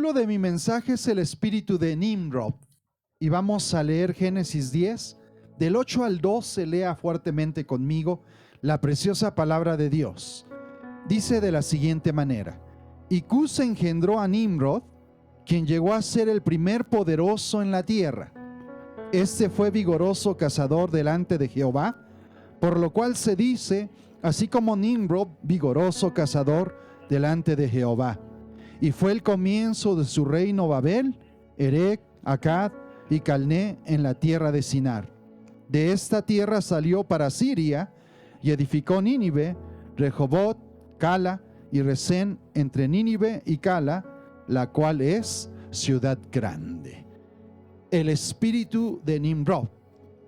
título de mi mensaje es el espíritu de Nimrod. Y vamos a leer Génesis 10, del 8 al 12. Lea fuertemente conmigo la preciosa palabra de Dios. Dice de la siguiente manera: y Cus engendró a Nimrod, quien llegó a ser el primer poderoso en la tierra. Este fue vigoroso cazador delante de Jehová, por lo cual se dice, así como Nimrod, vigoroso cazador delante de Jehová. Y fue el comienzo de su reino Babel, Erec, Accad y Calné en la tierra de Sinar. De esta tierra salió para Siria y edificó Nínive, Rehobot, Cala y Resén entre Nínive y Cala, la cual es ciudad grande. El espíritu de Nimrod.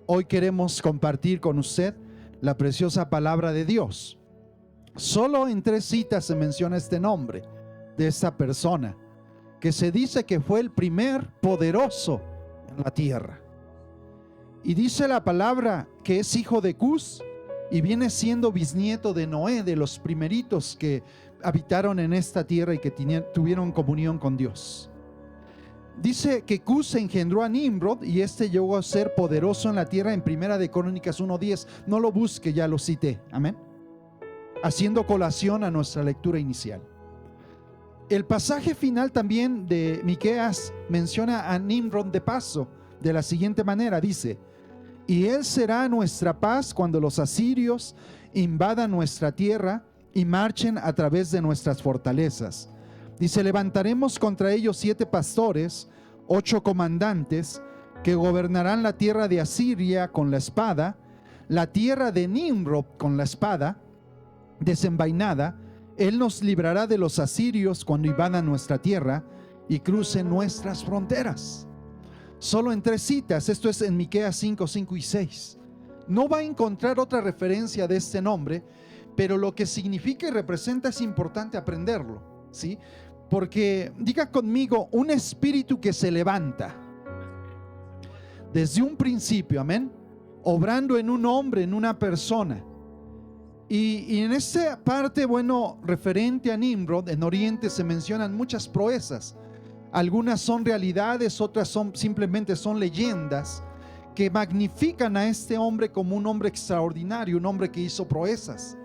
Hoy queremos compartir con usted la preciosa palabra de Dios. Solo en 3 citas se menciona este nombre de esta persona, que se dice que fue el primer poderoso en la tierra. Y dice la palabra que es hijo de Cus y viene siendo bisnieto de Noé, de los primeritos que habitaron en esta tierra y que tuvieron comunión con Dios. Dice que Cus engendró a Nimrod y este llegó a ser poderoso en la tierra en Primera de Crónicas 1:10. No lo busque, ya lo cité. Amén. Haciendo colación a nuestra lectura inicial. El pasaje final también de Miqueas menciona a Nimrod de paso de la siguiente manera. Dice: y él será nuestra paz cuando los asirios invadan nuestra tierra y marchen a través de nuestras fortalezas. Dice: levantaremos contra ellos 7 pastores, 8 comandantes, que gobernarán la tierra de Asiria con la espada, la tierra de Nimrod con la espada desenvainada. Él nos librará de los asirios cuando invadan nuestra tierra y crucen nuestras fronteras. Solo en 3 citas, esto es en Miqueas 5, 5 y 6. No va a encontrar otra referencia de este nombre, pero lo que significa y representa es importante aprenderlo, ¿sí? Porque, diga conmigo, un espíritu que se levanta desde un principio, amén, obrando en un hombre, en una persona. Y en esta parte, bueno, referente a Nimrod, en Oriente se mencionan muchas proezas. Algunas son realidades, otras simplemente son leyendas que magnifican a este hombre como un hombre extraordinario, un hombre que hizo proezas.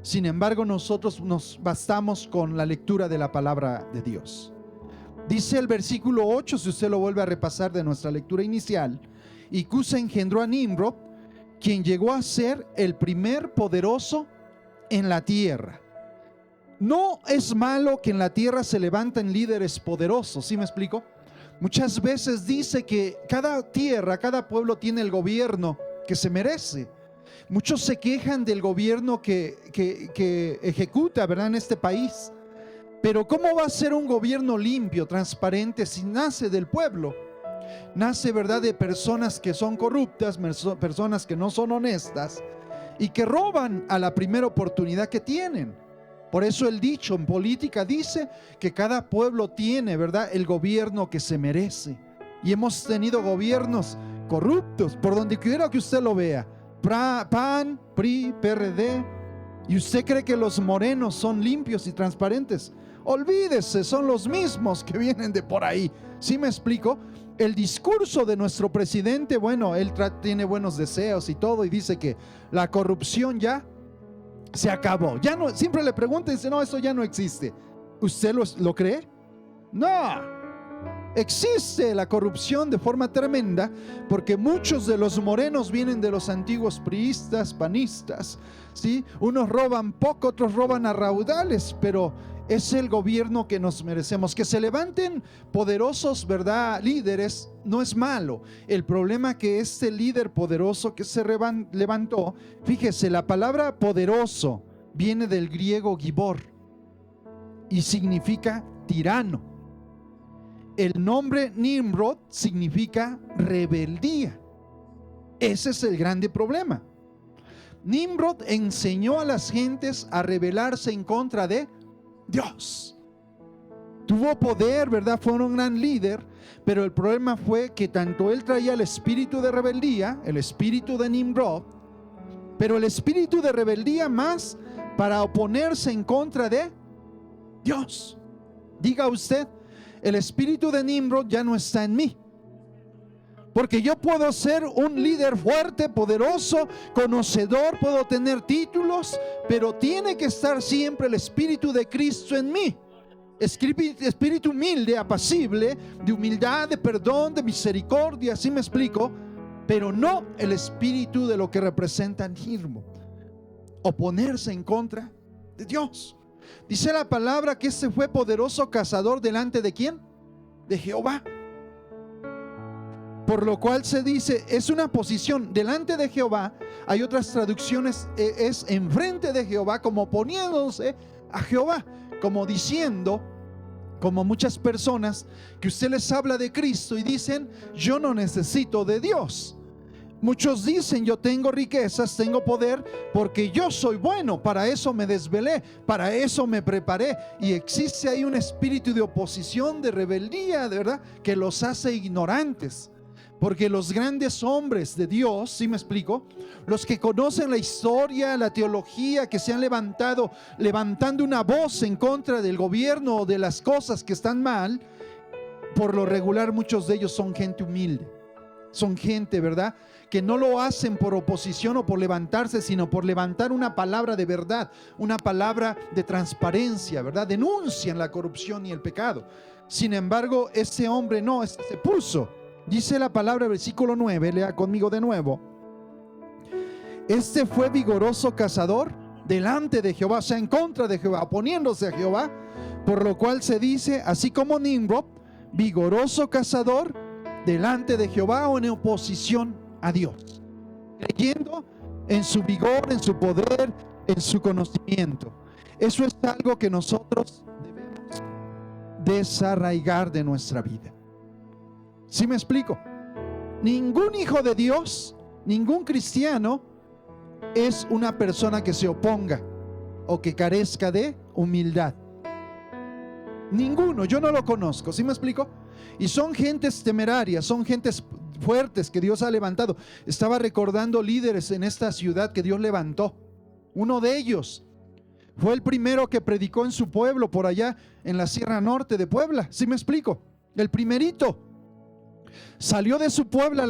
Sin embargo, nosotros nos bastamos con la lectura de la palabra de Dios. Dice el versículo 8, si usted lo vuelve a repasar de nuestra lectura inicial: y Cus engendró a Nimrod, quien llegó a ser el primer poderoso en la tierra. No es malo que en la tierra se levanten líderes poderosos, ¿sí me explico? Muchas veces dice que cada tierra, cada pueblo tiene el gobierno que se merece. Muchos se quejan del gobierno que ejecuta, ¿verdad?, en este país. Pero ¿cómo va a ser un gobierno limpio, transparente, si nace del pueblo? Nace, ¿verdad?, de personas que son corruptas, personas que no son honestas y que roban a la primera oportunidad que tienen. Por eso el dicho en política dice que cada pueblo tiene, ¿verdad?, el gobierno que se merece. Y hemos tenido gobiernos corruptos por donde quiera que usted lo vea. PAN, PRI, PRD. ¿Y usted cree que los morenos son limpios y transparentes? Olvídese, son los mismos que vienen de por ahí. ¿Sí me explico? El discurso de nuestro presidente, bueno, él tiene buenos deseos y todo, y dice que la corrupción ya se acabó. Ya no, siempre le preguntan y dice: no, eso ya no existe. ¿Usted lo cree? No. Existe la corrupción de forma tremenda, porque muchos de los morenos vienen de los antiguos priistas, panistas, ¿sí? Unos roban poco, otros roban a raudales, pero es el gobierno que nos merecemos. Que se levanten poderosos, ¿verdad?, líderes, no es malo. El problema que este líder poderoso que se levantó, fíjese, la palabra poderoso viene del griego gibor y significa tirano. El nombre Nimrod significa rebeldía. Ese es el grande problema. Nimrod enseñó a las gentes a rebelarse en contra de Dios. Tuvo poder, ¿verdad? Fue un gran líder, pero el problema fue que tanto él traía el espíritu de rebeldía, el espíritu de Nimrod, pero el espíritu de rebeldía más para oponerse en contra de Dios. Diga usted, el espíritu de Nimrod ya no está en mí. Porque yo puedo ser un líder fuerte, poderoso, conocedor, puedo tener títulos, pero tiene que estar siempre el Espíritu de Cristo en mí. Espíritu humilde, apacible, de humildad, de perdón, de misericordia, ¿sí me explico? Pero no el espíritu de lo que representa Nimrod, oponerse en contra de Dios. Dice la palabra que este fue poderoso cazador delante de ¿quién? De Jehová. Por lo cual se dice, es una posición delante de Jehová. Hay otras traducciones, es enfrente de Jehová, como poniéndose a Jehová, como diciendo, como muchas personas que usted les habla de Cristo y dicen, yo no necesito de Dios. Muchos dicen, yo tengo riquezas, tengo poder, porque yo soy bueno, para eso me desvelé, para eso me preparé. Y existe ahí un espíritu de oposición, de rebeldía, de verdad, que los hace ignorantes. Porque los grandes hombres de Dios, ¿sí me explico? Los que conocen la historia, la teología, que se han levantado, levantando una voz en contra del gobierno o de las cosas que están mal, por lo regular muchos de ellos son gente humilde. Son gente, ¿verdad?, que no lo hacen por oposición o por levantarse, sino por levantar una palabra de verdad, una palabra de transparencia, ¿verdad? Denuncian la corrupción y el pecado. Sin embargo, ese hombre no, se puso. Dice la palabra, versículo 9, lea conmigo de nuevo. Este fue vigoroso cazador delante de Jehová, o sea, en contra de Jehová, oponiéndose a Jehová, por lo cual se dice, así como Nimrod, vigoroso cazador delante de Jehová, o en oposición a Dios, creyendo en su vigor, en su poder, en su conocimiento. Eso es algo que nosotros debemos desarraigar de nuestra vida. ¿Sí me explico? Ningún hijo de Dios, ningún cristiano es una persona que se oponga o que carezca de humildad. Ninguno, yo no lo conozco, ¿sí me explico? Y son gentes temerarias, son gentes fuertes que Dios ha levantado. Estaba recordando líderes en esta ciudad que Dios levantó. Uno de ellos fue el primero que predicó en su pueblo, por allá en la Sierra Norte de Puebla, ¿sí me explico? El primerito. Salió de su pueblo a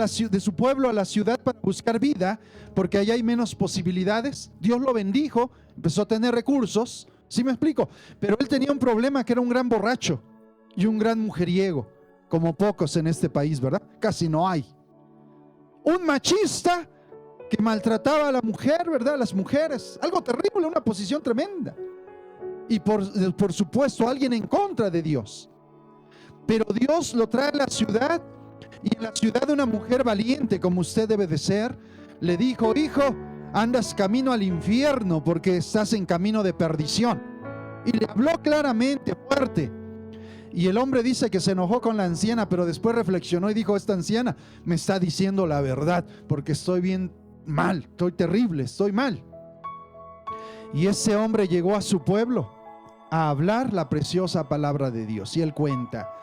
la ciudad para buscar vida, porque allá hay menos posibilidades. Dios lo bendijo, empezó a tener recursos, ¿sí me explico? Pero él tenía un problema, que era un gran borracho y un gran mujeriego, como pocos en este país, ¿verdad? Casi no hay. Un machista que maltrataba a la mujer, ¿verdad? A las mujeres, algo terrible, una posición tremenda. Y por supuesto alguien en contra de Dios. Pero Dios lo trae a la ciudad, y en la ciudad una mujer valiente, como usted debe de ser, le dijo, hijo, andas camino al infierno porque estás en camino de perdición. Y le habló claramente, fuerte. Y el hombre dice que se enojó con la anciana, pero después reflexionó y dijo, esta anciana me está diciendo la verdad, porque estoy bien mal, estoy terrible, estoy mal. Y ese hombre llegó a su pueblo a hablar la preciosa palabra de Dios. Y él cuenta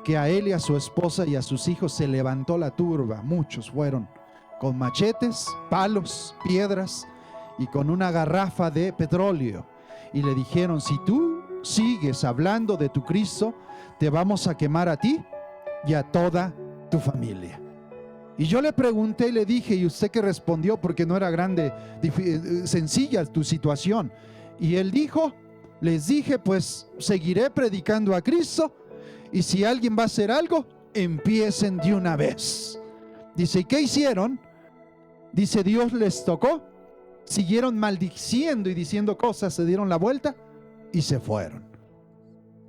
que a él y a su esposa y a sus hijos se levantó la turba. Muchos fueron con machetes, palos, piedras y con una garrafa de petróleo. Y le dijeron, si tú sigues hablando de tu Cristo, te vamos a quemar a ti y a toda tu familia. Y yo le pregunté y le dije, ¿y usted qué respondió? Porque no era sencilla tu situación. Y él dijo, les dije, pues seguiré predicando a Cristo, y si alguien va a hacer algo, empiecen de una vez. Dice, ¿y qué hicieron? Dice, Dios les tocó, siguieron maldiciendo y diciendo cosas, se dieron la vuelta y se fueron.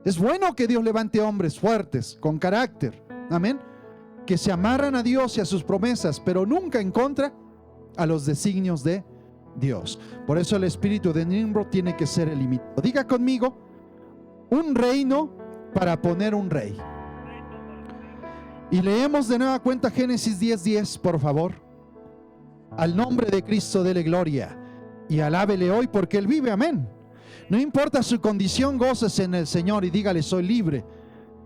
Es bueno que Dios levante hombres fuertes, con carácter, amén, que se amarran a Dios y a sus promesas, pero nunca en contra a los designios de Dios. Por eso el espíritu de Nimrod tiene que ser eliminado. Diga conmigo, un reino para poner un rey. Y leemos de nueva cuenta Génesis 10:10, por favor. Al nombre de Cristo dele gloria y alábele hoy porque Él vive, amén. No importa su condición, gócese en el Señor y dígale, soy libre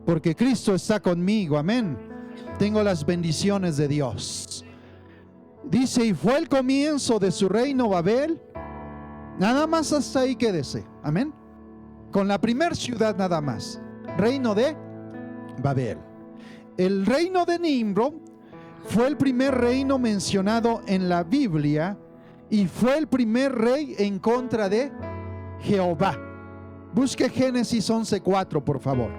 porque Cristo está conmigo, amén. Tengo las bendiciones de Dios. Dice, y fue el comienzo de su reino Babel. Nada más hasta ahí quédese, amén. Con la primer ciudad nada más. Reino de Babel. El reino de Nimrod fue el primer reino mencionado en la Biblia y fue el primer rey en contra de Jehová. Busque Génesis 11:4, por favor.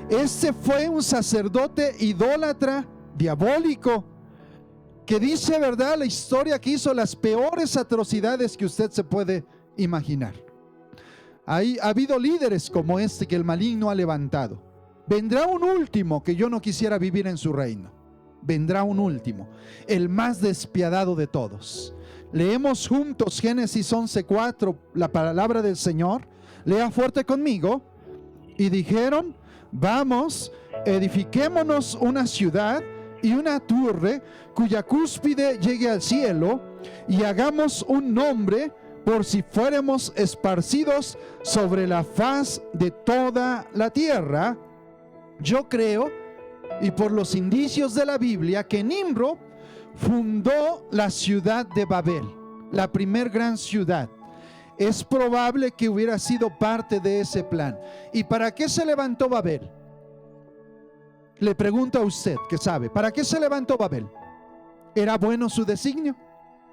Este fue un sacerdote idólatra, diabólico, que dice, ¿verdad?, la historia, que hizo las peores atrocidades que usted se puede imaginar. Ha habido líderes como este que el maligno ha levantado. Vendrá un último que yo no quisiera vivir en su reino. Vendrá un último, el más despiadado de todos. Leemos juntos Génesis 11:4, la palabra del Señor. Lea fuerte conmigo. Y dijeron: vamos, edifiquémonos una ciudad y una torre cuya cúspide llegue al cielo, y hagamos un nombre por si fuéramos esparcidos sobre la faz de toda la tierra. Yo creo, y por los indicios de la Biblia, que Nimrod fundó la ciudad de Babel, la primer gran ciudad. Es probable que hubiera sido parte de ese plan. ¿Y para qué se levantó Babel? Le pregunto a usted que sabe, ¿para qué se levantó Babel? ¿Era bueno su designio?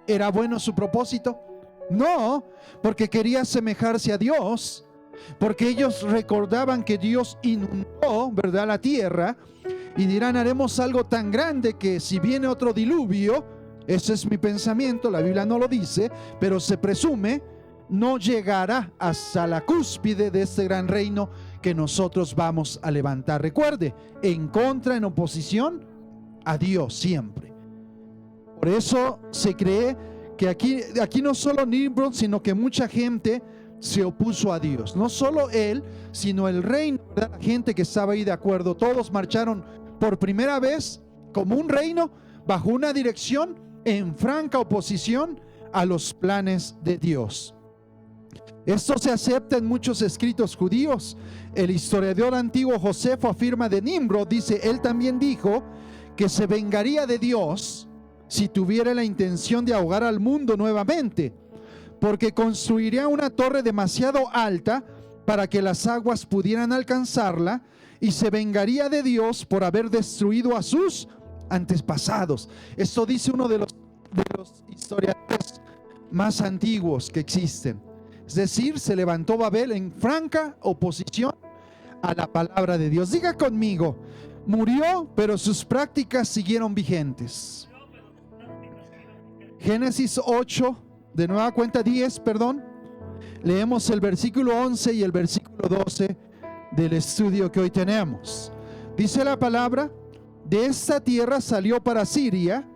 ¿Era bueno su propósito? No, porque quería asemejarse a Dios, porque ellos recordaban que Dios inundó, ¿verdad?, la tierra, y dirán: haremos algo tan grande que si viene otro diluvio, ese es mi pensamiento, la Biblia no lo dice, pero se presume, no llegará hasta la cúspide de este gran reino que nosotros vamos a levantar. Recuerde, en contra, en oposición a Dios siempre. Por eso se cree que aquí no solo Nimrod, sino que mucha gente se opuso a Dios. No solo él, sino el reino, la gente que estaba ahí de acuerdo. Todos marcharon por primera vez como un reino bajo una dirección en franca oposición a los planes de Dios. Esto se acepta en muchos escritos judíos. El historiador antiguo Josefo afirma de Nimrod, dice: él también dijo que se vengaría de Dios si tuviera la intención de ahogar al mundo nuevamente, porque construiría una torre demasiado alta para que las aguas pudieran alcanzarla, y se vengaría de Dios por haber destruido a sus antepasados. Esto dice uno de los historiadores más antiguos que existen. Es decir, se levantó Babel en franca oposición a la palabra de Dios. Diga conmigo: murió, pero sus prácticas siguieron vigentes. Génesis 8, de nueva cuenta 10, perdón. Leemos el versículo 11 y el versículo 12 del estudio que hoy tenemos. Dice la palabra: de esta tierra salió para Siria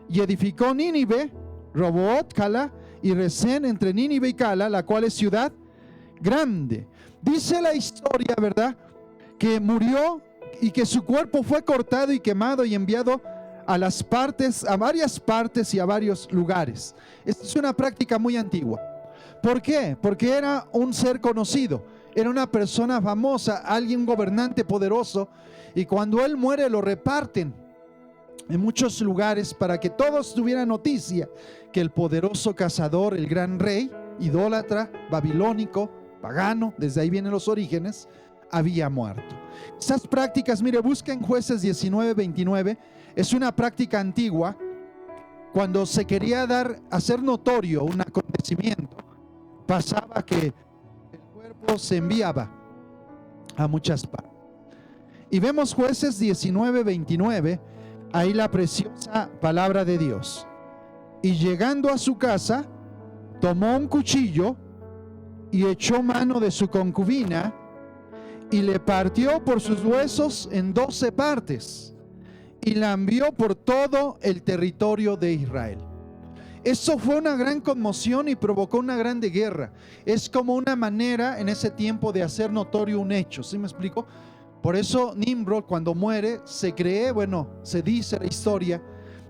y edificó Nínive, Rehoboth, Cala y Resén, entre Nínive y Cala, la cual es ciudad grande. Dice la historia, ¿verdad?, que murió y que su cuerpo fue cortado y quemado y enviado a varias partes y a varios lugares. Esta es una práctica muy antigua. ¿Por qué? Porque era un ser conocido, era una persona famosa, alguien, un gobernante poderoso, y cuando él muere lo reparten en muchos lugares para que todos tuvieran noticia que el poderoso cazador, el gran rey, idólatra, babilónico, pagano, desde ahí vienen los orígenes, había muerto. Esas prácticas, mire, busquen Jueces 19:29, es una práctica antigua. Cuando se quería hacer notorio un acontecimiento, pasaba que el cuerpo se enviaba a muchas partes. Y vemos Jueces 19:29, ahí la preciosa palabra de Dios. Y llegando a su casa, tomó un cuchillo y echó mano de su concubina y le partió por sus huesos en 12 partes y la envió por todo el territorio de Israel. Eso fue una gran conmoción y provocó una grande guerra. Es como una manera en ese tiempo de hacer notorio un hecho, ¿sí me explico? Por eso Nimrod, cuando muere, se cree, se dice la historia,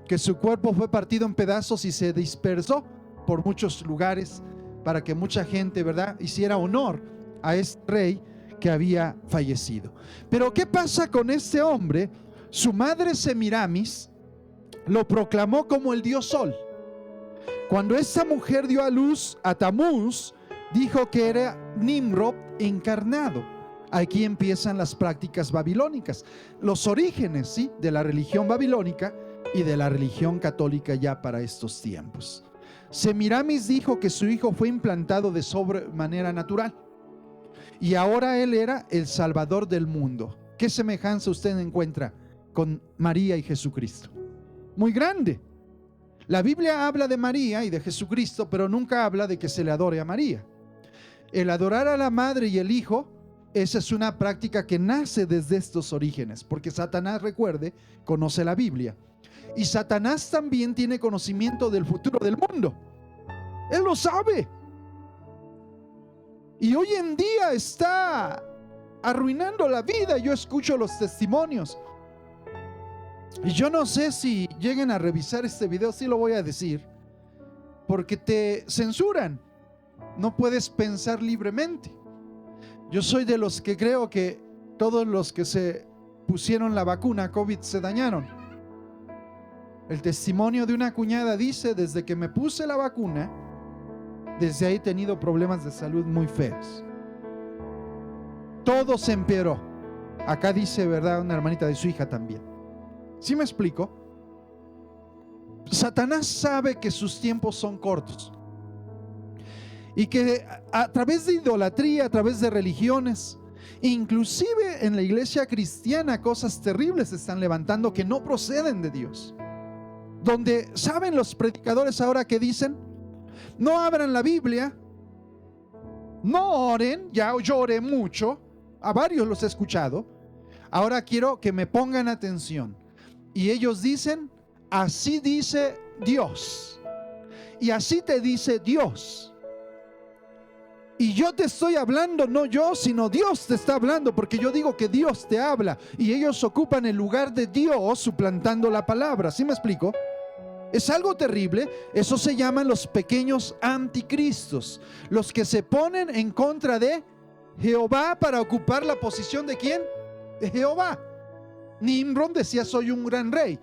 que su cuerpo fue partido en pedazos y se dispersó por muchos lugares para que mucha gente, ¿verdad?, hiciera honor a este rey que había fallecido. Pero ¿qué pasa con este hombre? Su madre Semiramis lo proclamó como el dios Sol. Cuando esta mujer dio a luz a Tamuz, dijo que era Nimrod encarnado. Aquí empiezan las prácticas babilónicas, los orígenes, ¿sí?, de la religión babilónica y de la religión católica ya para estos tiempos. Semiramis dijo que su hijo fue implantado de sobremanera natural y ahora él era el Salvador del mundo. ¿Qué semejanza usted encuentra con María y Jesucristo? Muy grande. La Biblia habla de María y de Jesucristo, pero nunca habla de que se le adore a María. El adorar a la madre y el hijo, esa es una práctica que nace desde estos orígenes, porque Satanás, recuerde, conoce la Biblia. Y Satanás también tiene conocimiento del futuro del mundo. Él lo sabe. Y hoy en día está arruinando la vida. Yo escucho los testimonios. Y yo no sé si lleguen a revisar este video, sí lo voy a decir, porque te censuran. No puedes pensar libremente. Yo soy de los que creo que todos los que se pusieron la vacuna COVID se dañaron. El testimonio de una cuñada dice: desde que me puse la vacuna, desde ahí he tenido problemas de salud muy feos. Todo se empeoró. Acá dice, ¿verdad?, una hermanita de su hija también. ¿Sí me explico? Satanás sabe que sus tiempos son cortos y que a través de idolatría, a través de religiones, inclusive en la iglesia cristiana, cosas terribles se están levantando que no proceden de Dios. Donde, ¿saben los predicadores ahora que dicen? No abran la Biblia, no oren. Ya yo oré mucho, a varios los he escuchado. Ahora quiero que me pongan atención. Y ellos dicen: así dice Dios, y así te dice Dios. Y yo te estoy hablando, no yo, sino Dios te está hablando, porque yo digo que Dios te habla. Y ellos ocupan el lugar de Dios suplantando la palabra. ¿Sí me explico? Es algo terrible. Eso se llaman los pequeños anticristos, los que se ponen en contra de Jehová para ocupar la posición ¿de quién? De Jehová. Nimrod decía: soy un gran rey.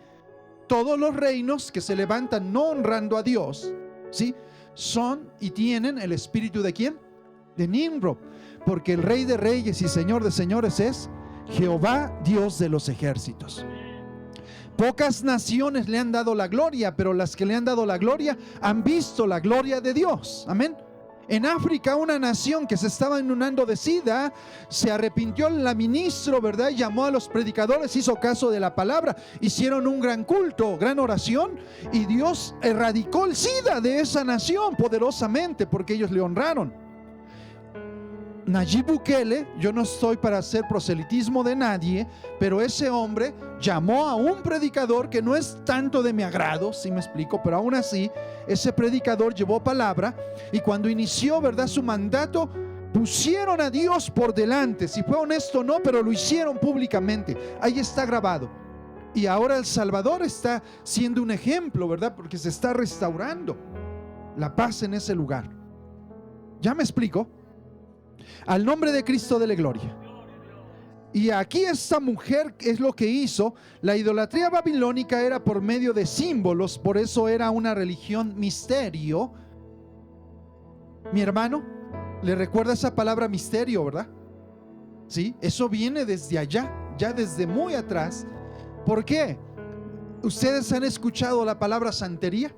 Todos los reinos que se levantan no honrando a Dios, ¿sí?, son y tienen el espíritu ¿de quién? De Nimrod, porque el Rey de Reyes y Señor de Señores es Jehová, Dios de los ejércitos. Pocas naciones le han dado la gloria, pero las que le han dado la gloria han visto la gloria de Dios. Amén. En África, una nación que se estaba inundando de SIDA, se arrepintió la ministro, ¿verdad? Llamó a los predicadores, hizo caso de la palabra, hicieron un gran culto, gran oración, y Dios erradicó el SIDA de esa nación poderosamente porque ellos le honraron. Nayib Bukele, yo no estoy para hacer proselitismo de nadie, pero ese hombre llamó a un predicador que no es tanto de mi agrado, si me explico, pero aún así ese predicador llevó palabra, y cuando inició, ¿verdad?, su mandato, pusieron a Dios por delante. Si fue honesto o no, pero lo hicieron públicamente. Ahí está grabado. Y ahora El Salvador está siendo un ejemplo, ¿verdad?, porque se está restaurando la paz en ese lugar. ¿Ya me explico? Al nombre de Cristo dele gloria. Y aquí esta mujer es lo que hizo. La idolatría babilónica era por medio de símbolos, por eso era una religión misterio. Mi hermano, ¿le recuerda esa palabra misterio, verdad? Sí, eso viene desde allá, ya desde muy atrás. ¿Por qué? ¿Ustedes han escuchado la palabra santería?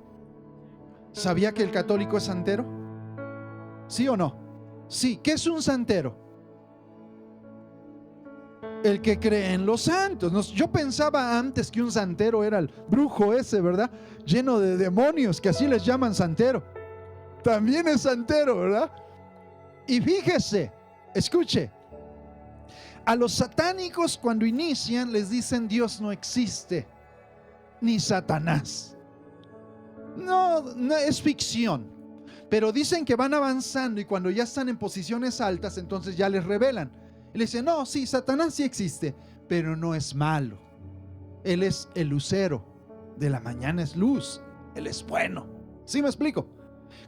¿Sabía que el católico es santero? ¿Sí o no? Sí. ¿Qué es un santero? El que cree en los santos. Yo pensaba antes que un santero era el brujo ese, ¿verdad?, lleno de demonios, que así les llaman santero. También es santero, ¿verdad? Y fíjese, escuche, a los satánicos cuando inician les dicen Dios no existe, ni Satanás. No, no es ficción. Pero dicen que van avanzando y cuando ya están en posiciones altas, entonces ya les revelan. Y le dicen: no, sí, Satanás sí existe, pero no es malo. Él es el lucero de la mañana, es luz. Él es bueno. ¿Sí me explico?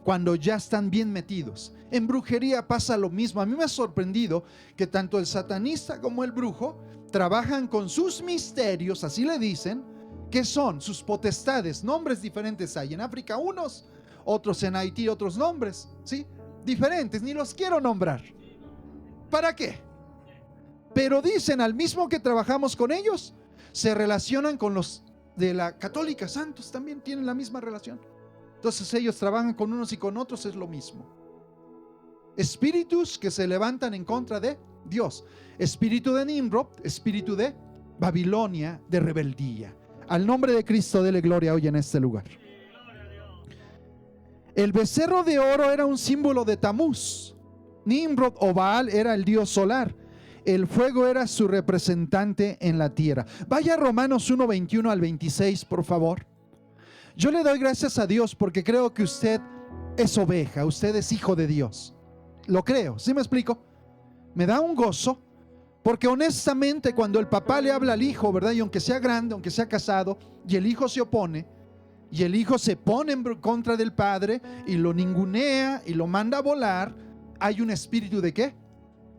Cuando ya están bien metidos. En brujería pasa lo mismo. A mí me ha sorprendido que tanto el satanista como el brujo trabajan con sus misterios, así le dicen, que son sus potestades. Nombres diferentes hay. En África unos, otros en Haití otros nombres, ¿sí?, diferentes, ni los quiero nombrar. ¿Para qué? Pero dicen, al mismo que trabajamos con ellos, se relacionan con los de la católica, santos, también tienen la misma relación. Entonces ellos trabajan con unos y con otros, es lo mismo. Espíritus que se levantan en contra de Dios. Espíritu de Nimrod, espíritu de Babilonia, de rebeldía. Al nombre de Cristo, dele gloria hoy en este lugar. El becerro de oro era un símbolo de Tamuz. Nimrod o Baal era el dios solar. El fuego era su representante en la tierra. Vaya a Romanos 1, 21 al 26, por favor. Yo le doy gracias a Dios porque creo que usted es oveja, usted es hijo de Dios. Lo creo, ¿sí me explico? Me da un gozo porque honestamente cuando el papá le habla al hijo, ¿verdad? Y aunque sea grande, aunque sea casado, y el hijo se opone, y el hijo se pone en contra del padre y lo ningunea y lo manda a volar, hay un espíritu ¿de qué?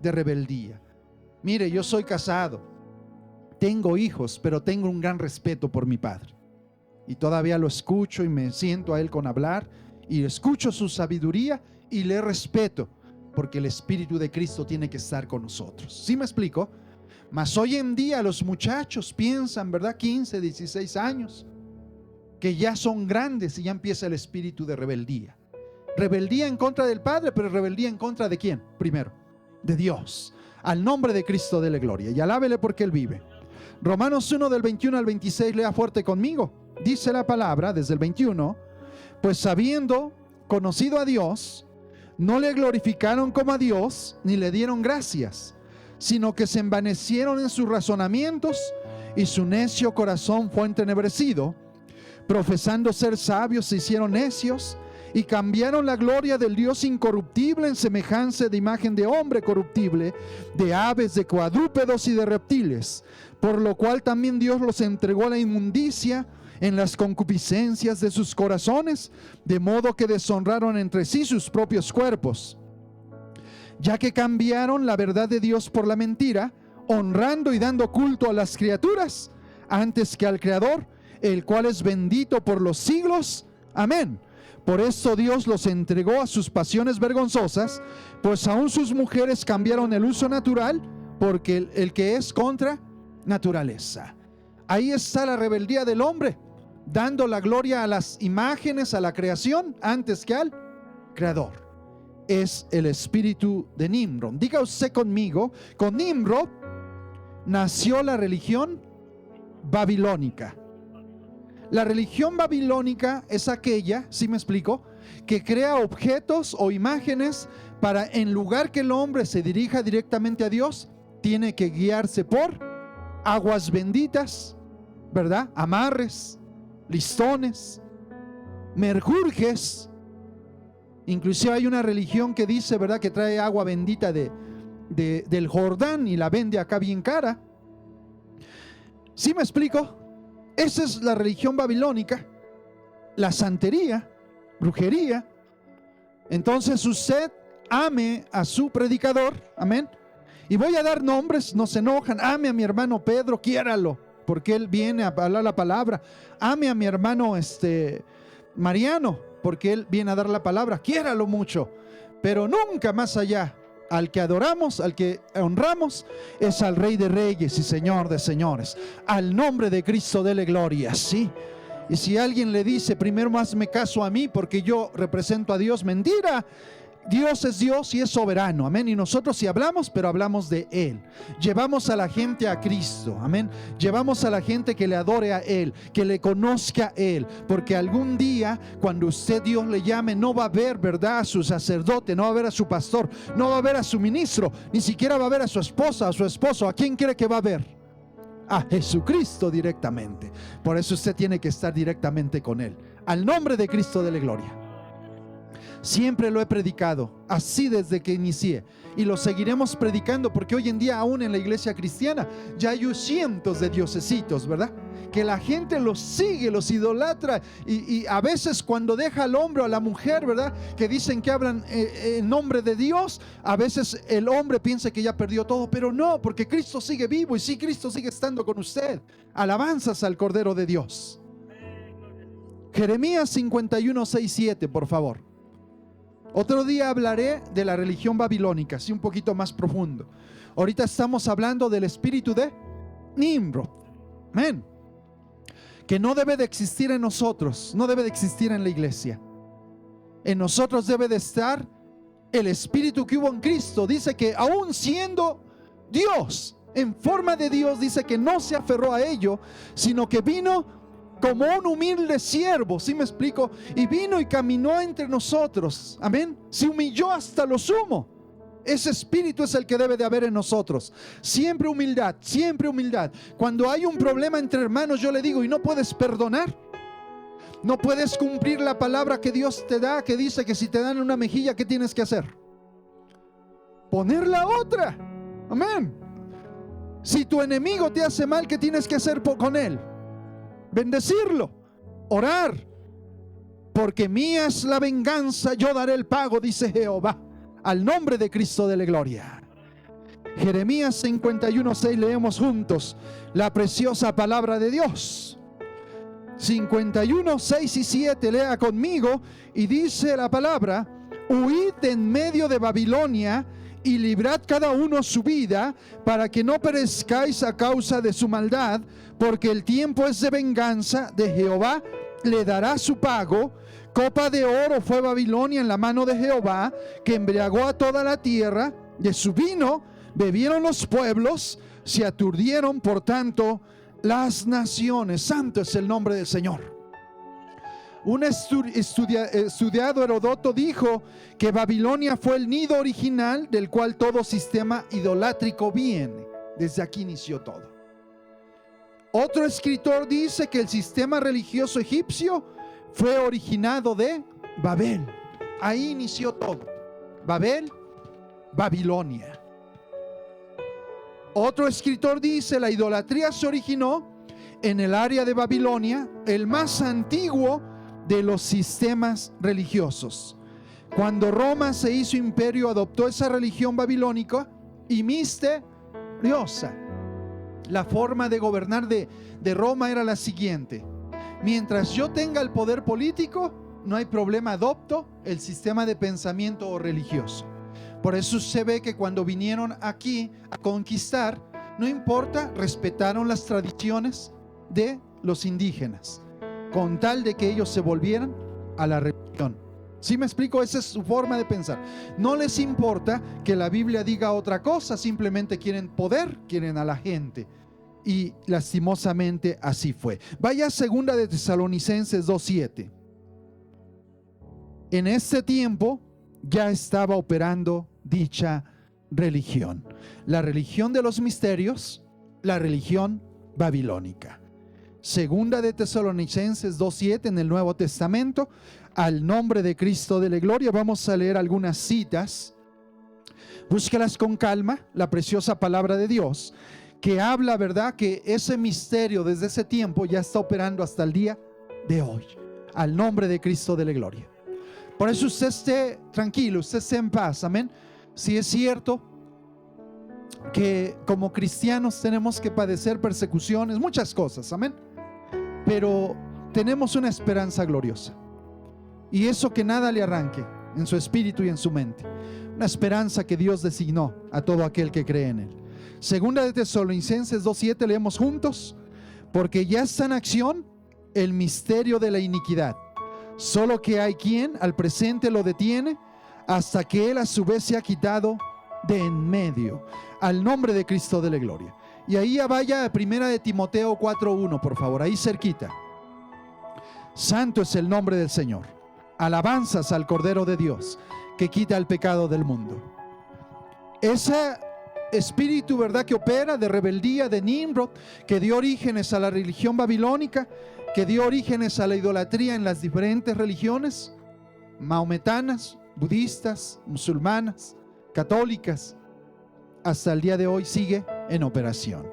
De rebeldía. Mire, yo soy casado, tengo hijos, pero tengo un gran respeto por mi padre. Y todavía lo escucho y me siento a él con hablar y escucho su sabiduría y le respeto, porque el Espíritu de Cristo tiene que estar con nosotros. ¿Sí me explico? Mas hoy en día los muchachos piensan, ¿verdad? 15, 16 años, que ya son grandes y ya empieza el espíritu de rebeldía. Rebeldía en contra del Padre, pero rebeldía en contra ¿de quién? Primero, de Dios. Al nombre de Cristo dele gloria y alábele porque Él vive. Romanos 1 del 21 al 26, lea fuerte conmigo. Dice la palabra desde el 21: pues habiendo conocido a Dios, no le glorificaron como a Dios, ni le dieron gracias, sino que se envanecieron en sus razonamientos, y su necio corazón fue entenebrecido. Profesando ser sabios, se hicieron necios, y cambiaron la gloria del Dios incorruptible en semejanza de imagen de hombre corruptible, de aves, de cuadrúpedos y de reptiles, por lo cual también Dios los entregó a la inmundicia en las concupiscencias de sus corazones, de modo que deshonraron entre sí sus propios cuerpos, ya que cambiaron la verdad de Dios por la mentira, honrando y dando culto a las criaturas antes que al Creador, el cual es bendito por los siglos. Amén. Por eso Dios los entregó a sus pasiones vergonzosas, pues aún sus mujeres cambiaron el uso natural porque el que es contra naturaleza. Ahí está la rebeldía del hombre, dando la gloria a las imágenes, a la creación, antes que al Creador. Es el espíritu de Nimrod. Diga usted conmigo, con Nimrod nació la religión babilónica. La religión babilónica es aquella, ¿sí me explico?, que crea objetos o imágenes para, en lugar que el hombre se dirija directamente a Dios, tiene que guiarse por aguas benditas, ¿verdad? Amarres, listones, merjurjes. Inclusive hay una religión que dice, ¿verdad?, que trae agua bendita del Jordán y la vende acá bien cara. ¿Sí me explico? Esa es la religión babilónica, la santería, brujería. Entonces usted ame a su predicador, amén. Y voy a dar nombres, no se enojan. Ame a mi hermano Pedro, quiéralo, porque él viene a hablar la palabra. Ame a mi hermano Mariano, porque él viene a dar la palabra. Quiéralo mucho, pero nunca más allá. Al que adoramos, al que honramos, es al Rey de Reyes y Señor de Señores. Al nombre de Cristo dele gloria, ¿sí? Y si alguien le dice, primero hazme caso a mí porque yo represento a Dios, mentira. Dios es Dios y es soberano, amén. Y nosotros sí hablamos, pero hablamos de Él. Llevamos a la gente a Cristo, amén. Llevamos a la gente que le adore a Él, que le conozca a Él, porque algún día cuando usted, Dios le llame, no va a ver, ¿verdad?, a su sacerdote, no va a ver a su pastor, no va a ver a su ministro, ni siquiera va a ver a su esposa, a su esposo. ¿A quién cree que va a ver? A Jesucristo directamente. Por eso usted tiene que estar directamente con Él. Al nombre de Cristo dele gloria. Siempre lo he predicado, así desde que inicié, y lo seguiremos predicando, porque hoy en día aún en la iglesia cristiana ya hay cientos de diosesitos, ¿verdad?, que la gente los sigue, los idolatra, y a veces cuando deja al hombre o a la mujer, ¿verdad?, que dicen que hablan en nombre de Dios, a veces el hombre piensa que ya perdió todo, pero no, porque Cristo sigue vivo, y sí, Cristo sigue estando con usted. Alabanzas al Cordero de Dios. Jeremías 51, 6, 7, por favor. Otro día hablaré de la religión babilónica, así un poquito más profundo. Ahorita estamos hablando del espíritu de Nimrod. Amén. Que no debe de existir en nosotros, no debe de existir en la iglesia. En nosotros debe de estar el espíritu que hubo en Cristo. Dice que aún siendo Dios, en forma de Dios, dice que no se aferró a ello, sino que vino como un humilde siervo, ¿sí me explico? Y vino y caminó entre nosotros, amén. Se humilló hasta lo sumo. Ese espíritu es el que debe de haber en nosotros. Siempre humildad, siempre humildad. Cuando hay un problema entre hermanos, yo le digo, ¿y no puedes perdonar? ¿No puedes cumplir la palabra que Dios te da, que dice que si te dan una mejilla, ¿qué tienes que hacer? Poner la otra. Amén. Si tu enemigo te hace mal, ¿qué tienes que hacer con él? Bendecirlo, orar, porque mía es la venganza, yo daré el pago, dice Jehová, al nombre de Cristo de la gloria. Jeremías 51:6, leemos juntos la preciosa palabra de Dios. 51:6 y 7, lea conmigo, y dice la palabra: huid de en medio de Babilonia y librad cada uno su vida, para que no perezcáis a causa de su maldad, porque el tiempo es de venganza de Jehová, le dará su pago. Copa de oro fue Babilonia en la mano de Jehová, que embriagó a toda la tierra. De su vino bebieron los pueblos, se aturdieron por tanto las naciones. Santo es el nombre del Señor. Un estudiado Heródoto dijo que Babilonia fue el nido original del cual todo sistema idolátrico viene. Desde aquí inició todo. Otro escritor dice que el sistema religioso egipcio fue originado de Babel. Ahí inició todo. Babel, Babilonia. Otro escritor dice la idolatría se originó en el área de Babilonia, el más antiguo de los sistemas religiosos. Cuando Roma se hizo imperio, adoptó esa religión babilónica y misteriosa. La forma de gobernar de Roma era la siguiente: mientras yo tenga el poder político, no hay problema, adopto el sistema de pensamiento religioso. Por eso se ve que cuando vinieron aquí a conquistar, no importa, respetaron las tradiciones de los indígenas, con tal de que ellos se volvieran a la religión. ¿Sí me explico? Esa es su forma de pensar. No les importa que la Biblia diga otra cosa, simplemente quieren poder, quieren a la gente. Y lastimosamente así fue. Vaya a 2 de Tesalonicenses 2:7. En este tiempo ya estaba operando dicha religión, la religión de los misterios, la religión babilónica. 2 de Tesalonicenses 2:7 en el Nuevo Testamento, al nombre de Cristo de la gloria. Vamos a leer algunas citas. Búscalas con calma, la preciosa palabra de Dios, que habla, ¿verdad?, que ese misterio desde ese tiempo ya está operando hasta el día de hoy, al nombre de Cristo de la gloria. Por eso usted esté tranquilo, usted esté en paz, amén. Si es cierto que como cristianos tenemos que padecer persecuciones, muchas cosas, amén, pero tenemos una esperanza gloriosa, y eso que nada le arranque en su espíritu y en su mente, una esperanza que Dios designó a todo aquel que cree en Él. 2 de Tesalonicenses 2:7, leemos juntos: porque ya está en acción el misterio de la iniquidad, solo que hay quien al presente lo detiene, hasta que Él a su vez se ha quitado de en medio, al nombre de Cristo de la gloria. Y ahí vaya a 1 de Timoteo 4:1, por favor, ahí cerquita. Santo es el nombre del Señor. Alabanzas al Cordero de Dios, que quita el pecado del mundo. Ese espíritu, ¿verdad?, que opera de rebeldía de Nimrod, que dio orígenes a la religión babilónica, que dio orígenes a la idolatría en las diferentes religiones mahometanas, budistas, musulmanas, católicas, hasta el día de hoy sigue en operación.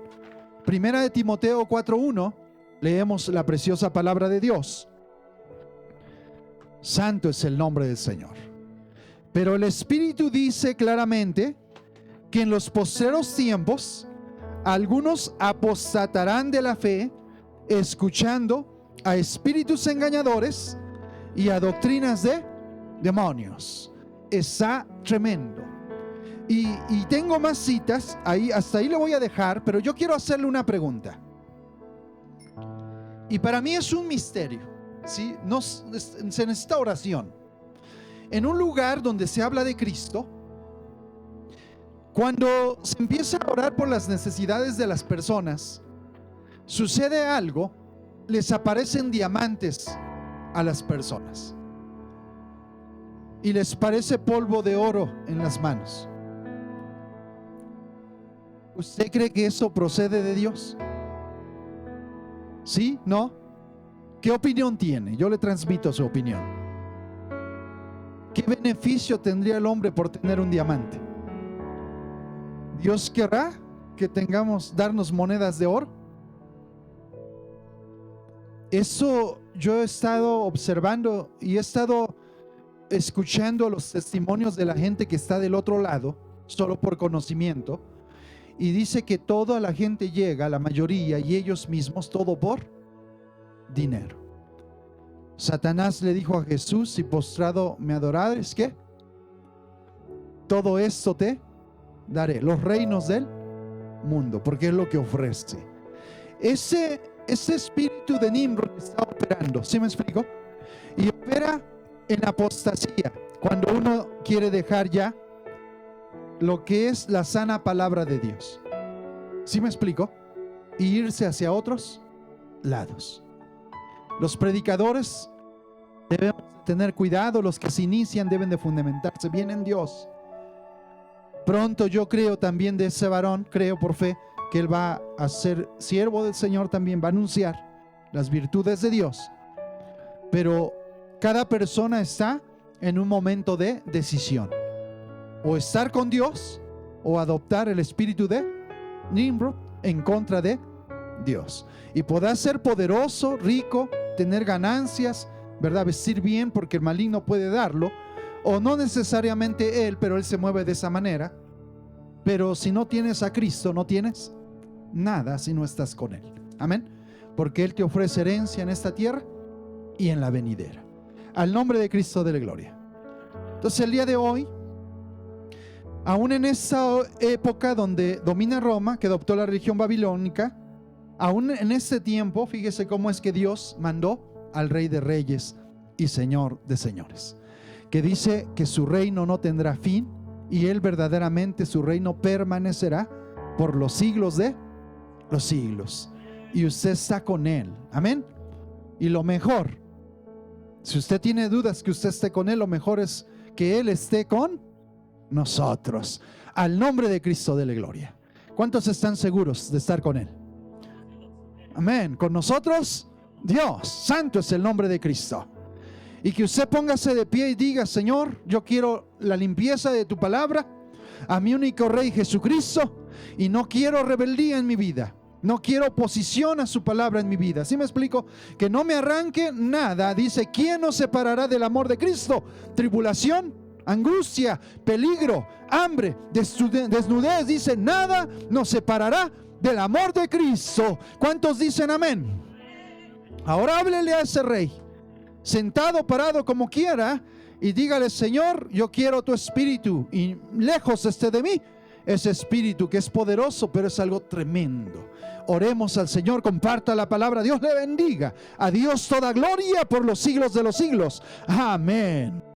1 de Timoteo 4:1, leemos la preciosa palabra de Dios. Santo es el nombre del Señor. Pero el Espíritu dice claramente que en los postreros tiempos algunos apostatarán de la fe, escuchando a espíritus engañadores y a doctrinas de demonios, está tremendo. Y tengo más citas, hasta ahí le voy a dejar, pero yo quiero hacerle una pregunta. Y para mí es un misterio, ¿sí? Se necesita oración. En un lugar donde se habla de Cristo, cuando se empieza a orar por las necesidades de las personas, sucede algo, les aparecen diamantes a las personas. Y les parece polvo de oro en las manos. ¿Usted cree que eso procede de Dios? ¿Sí? ¿No? ¿Qué opinión tiene? Yo le transmito su opinión. ¿Qué beneficio tendría el hombre por tener un diamante? ¿Dios querrá que darnos monedas de oro? Eso yo he estado observando y he estado escuchando los testimonios de la gente que está del otro lado, solo por conocimiento. Y dice que toda la gente llega, la mayoría, y ellos mismos, todo por dinero. Satanás le dijo a Jesús: si postrado me adorares, ¿qué? Todo esto te daré, los reinos del mundo, porque es lo que ofrece. Ese espíritu de Nimrod está operando, ¿sí me explico? Y opera en apostasía, cuando uno quiere dejar ya lo que es la sana palabra de Dios. ¿Sí me explico? Y irse hacia otros lados. Los predicadores debemos tener cuidado, los que se inician deben de fundamentarse bien en Dios. Pronto yo creo también de ese varón, creo por fe, que él va a ser siervo del Señor también, va a anunciar las virtudes de Dios. Pero cada persona está en un momento de decisión. O estar con Dios o adoptar el espíritu de Nimrod en contra de Dios. Y podrá ser poderoso, rico, tener ganancias, ¿verdad? Vestir bien porque el maligno puede darlo. O no necesariamente él, pero él se mueve de esa manera. Pero si no tienes a Cristo, no tienes nada si no estás con él. Amén. Porque él te ofrece herencia en esta tierra y en la venidera. Al nombre de Cristo de la gloria. Entonces el día de hoy, aún en esa época donde domina Roma, que adoptó la religión babilónica, aún en ese tiempo, fíjese cómo es que Dios mandó al Rey de Reyes y Señor de Señores, que dice que su reino no tendrá fin y él verdaderamente, su reino permanecerá por los siglos de los siglos. Y usted está con él. Amén. Y lo mejor, si usted tiene dudas que usted esté con él, lo mejor es que él esté con nosotros. Al nombre de Cristo de la gloria. ¿Cuántos están seguros de estar con él? Amén. Con nosotros, Dios. Santo es el nombre de Cristo. Y que usted póngase de pie y diga: Señor, yo quiero la limpieza de tu palabra, a mi único Rey Jesucristo, y no quiero rebeldía en mi vida. No quiero oposición a su palabra en mi vida. ¿Sí me explico? Que no me arranque nada. Dice: ¿quién nos separará del amor de Cristo? Tribulación, angustia, peligro, hambre, desnudez. Dice: nada nos separará del amor de Cristo. ¿Cuántos dicen amén? Ahora háblele a ese rey, sentado, parado, como quiera, y dígale: Señor, yo quiero tu espíritu, y lejos esté de mí ese espíritu que es poderoso, pero es algo tremendo. Oremos al Señor, comparta la palabra. Dios le bendiga. A Dios toda gloria por los siglos de los siglos. Amén.